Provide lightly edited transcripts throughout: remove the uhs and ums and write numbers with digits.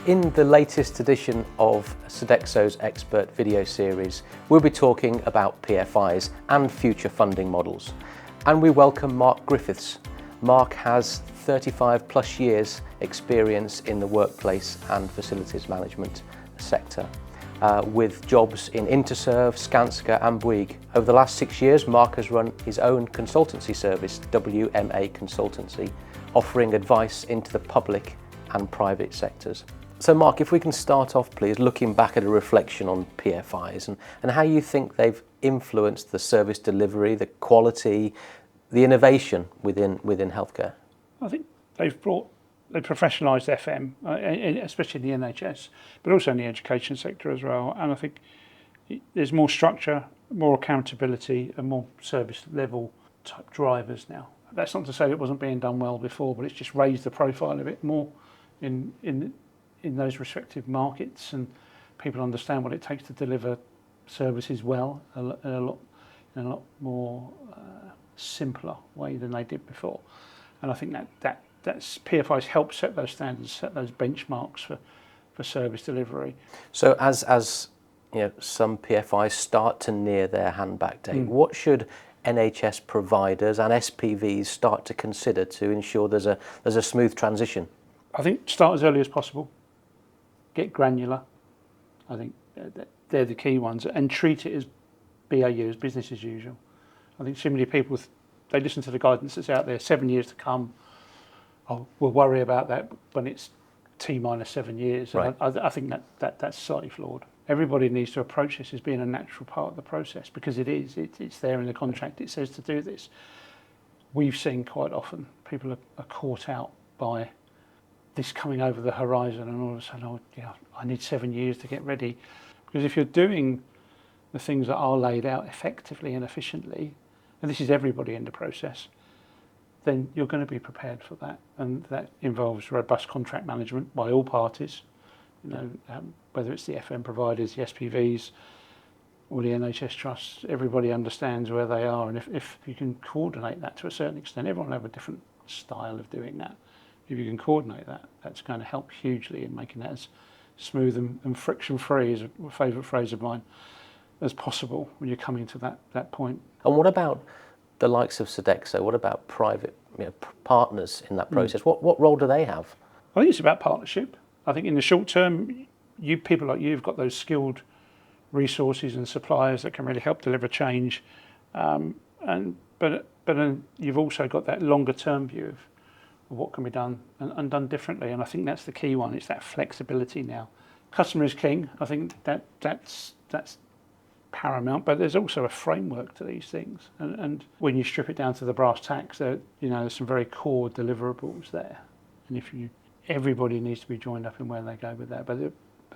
In the latest edition of Sodexo's Expert video series, we'll be talking about PFIs and future funding models. And we welcome Mark Griffiths. Mark has 35 plus years experience in the workplace and facilities management sector, with jobs in Interserve, Skanska and Bouygues. Over the last 6 years, Mark has run his own consultancy service, WMA Consultancy, offering advice into the public and private sectors. So Mark, if we can start off please, looking back at a reflection on PFIs and how you think they've influenced the service delivery, the quality, the innovation within healthcare. I think they professionalised FM, especially in the NHS, but also in the education sector as well. And I think there's more structure, more accountability and more service level type drivers now. That's not to say it wasn't being done well before, but it's just raised the profile a bit more in those respective markets, and people understand what it takes to deliver services well in a lot more simpler way than they did before. And I think that's PFIs help set those standards, set those benchmarks for service delivery. So as you know, some PFIs start to near their handback date, what should NHS providers and SPVs start to consider to ensure there's a smooth transition? I think start as early as possible. Get granular. I think they're the key ones, and treat it as BAU, as business as usual. I think so many people, they listen to the guidance that's out there, 7 years to come. Oh, we'll worry about that when it's T-7 years. Right. I think that's slightly flawed. Everybody needs to approach this as being a natural part of the process, because it is. It's there in the contract. It says to do this. We've seen quite often people are caught out by this coming over the horizon, and all of a sudden, I need 7 years to get ready. Because if you're doing the things that are laid out effectively and efficiently, and this is everybody in the process, then you're going to be prepared for that. And that involves robust contract management by all parties, whether it's the FM providers, the SPVs, or the NHS trusts. Everybody understands where they are, and if you can coordinate that to a certain extent, everyone will have a different style of doing that. If you can coordinate that, that's going to help hugely in making that as smooth and friction-free, is a favourite phrase of mine, as possible when you're coming to that point. And what about the likes of Sodexo? What about private partners in that process? What role do they have? I think it's about partnership. I think in the short term, people like you've got those skilled resources and suppliers that can really help deliver change, but then you've also got that longer term view of what can be done and done differently. And I think that's the key one. It's that flexibility now. Customer is king. I think that's paramount, but there's also a framework to these things. And when you strip it down to the brass tacks, there's some very core deliverables there. And everybody needs to be joined up in where they go with that. But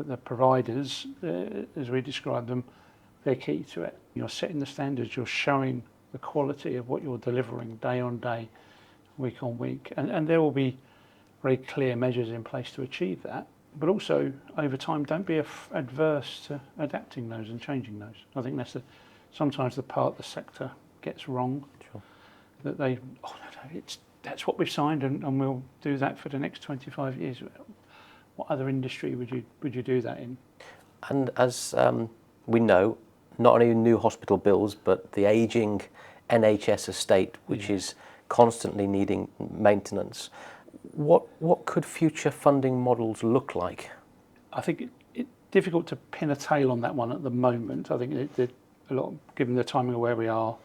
the providers, as we describe them, they're key to it. You're setting the standards. You're showing the quality of what you're delivering day on day, week on week, and there will be very clear measures in place to achieve that. But also, over time, don't be adverse to adapting those and changing those. I think that's sometimes the part the sector gets wrong. Sure. That that's what we've signed, and we'll do that for the next 25 years. What other industry would you do that in? And as we know, not only new hospital bills, but the ageing NHS estate, which is constantly needing maintenance. What could future funding models look like? I think it's difficult to pin a tail on that one at the moment. I think a lot, given the timing of where we are,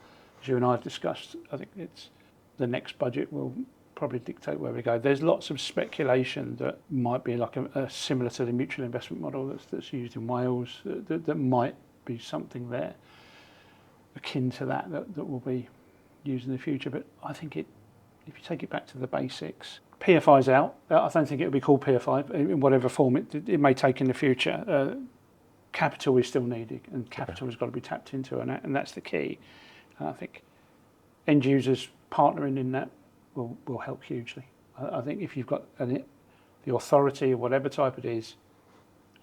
as you and I have discussed, I think it's the next budget will probably dictate where we go. There's lots of speculation that might be like a similar to the mutual investment model that's used in Wales, that might be something there akin to that will be used in the future. But I think if you take it back to the basics, PFI's out. I don't think it will be called PFI in whatever form it may take in the future. Capital is still needed, and capital has got to be tapped into, and that's the key. And I think end users partnering in that will help hugely. I think if you've got the authority, or whatever type it is,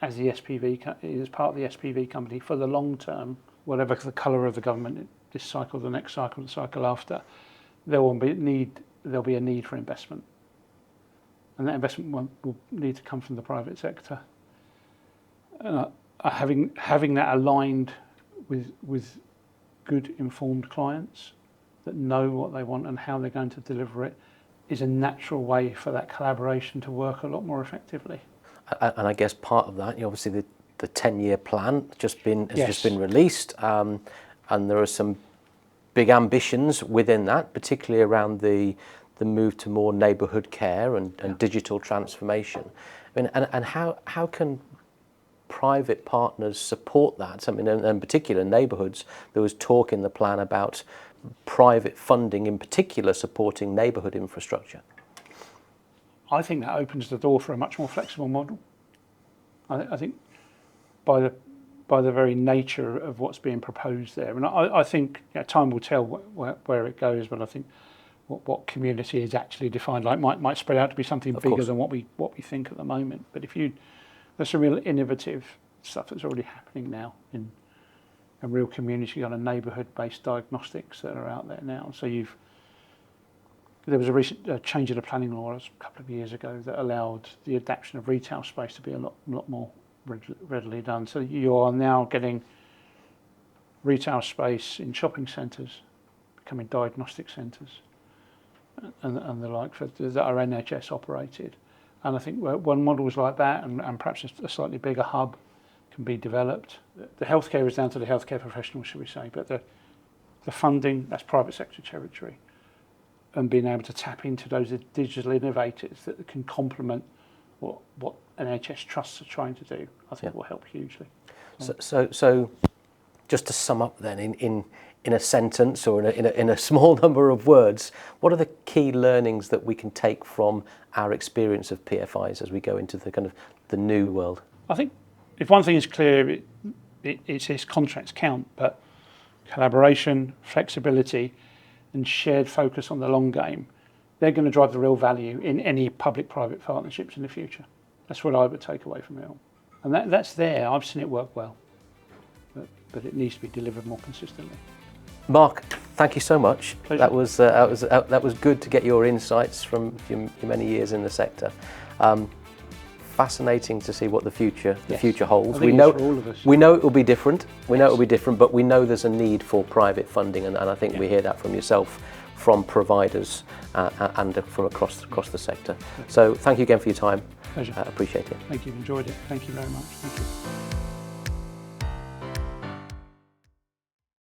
as the SPV, as part of the SPV company for the long term, whatever the colour of the government, this cycle, the next cycle, the cycle after, there'll be a need for investment. and that investment will need to come from the private sector. Having that aligned with good informed clients that know what they want and how they're going to deliver it is a natural way for that collaboration to work a lot more effectively. And I guess part of that, obviously the 10-year plan has just been released, and there are some big ambitions within that, particularly around the move to more neighbourhood care and digital transformation. I mean, and how can private partners support that? I mean, in particular neighbourhoods, there was talk in the plan about private funding in particular supporting neighbourhood infrastructure. I think that opens the door for a much more flexible model. I think by the very nature of what's being proposed there, and I think time will tell where it goes, but I think what community is actually defined like might spread out to be something bigger than what we think at the moment. But there's some real innovative stuff that's already happening now in a real community on a neighbourhood-based diagnostics that are out there now. So there was a recent change in the planning law a couple of years ago that allowed the adaptation of retail space to be a lot more readily done. So you are now getting retail space in shopping centres becoming diagnostic centres and the like that are NHS operated. And I think when models like that and perhaps a slightly bigger hub can be developed, the healthcare is down to the healthcare professionals, should we say, but the funding, that's private sector territory, and being able to tap into those digital innovators that can complement what NHS trusts are trying to do, I think will help hugely. So just to sum up then, in a sentence or in a small number of words, what are the key learnings that we can take from our experience of PFIs as we go into the kind of the new world? I think if one thing is clear, it's contracts count, but collaboration, flexibility, and shared focus on the long game, they're going to drive the real value in any public-private partnerships in the future. That's what I would take away from it all. And that's there. I've seen it work well, but it needs to be delivered more consistently. Mark, thank you so much. Pleasure. That was good to get your insights from your many years in the sector. Fascinating to see what the future holds. We know for all of us. We know it will be different. We know it will be different, but we know there's a need for private funding, and I think we hear that from yourself, from providers, and from across the sector. So thank you again for your time. Pleasure. Appreciate it. Thank you. Enjoyed it. Thank you very much. Thank you.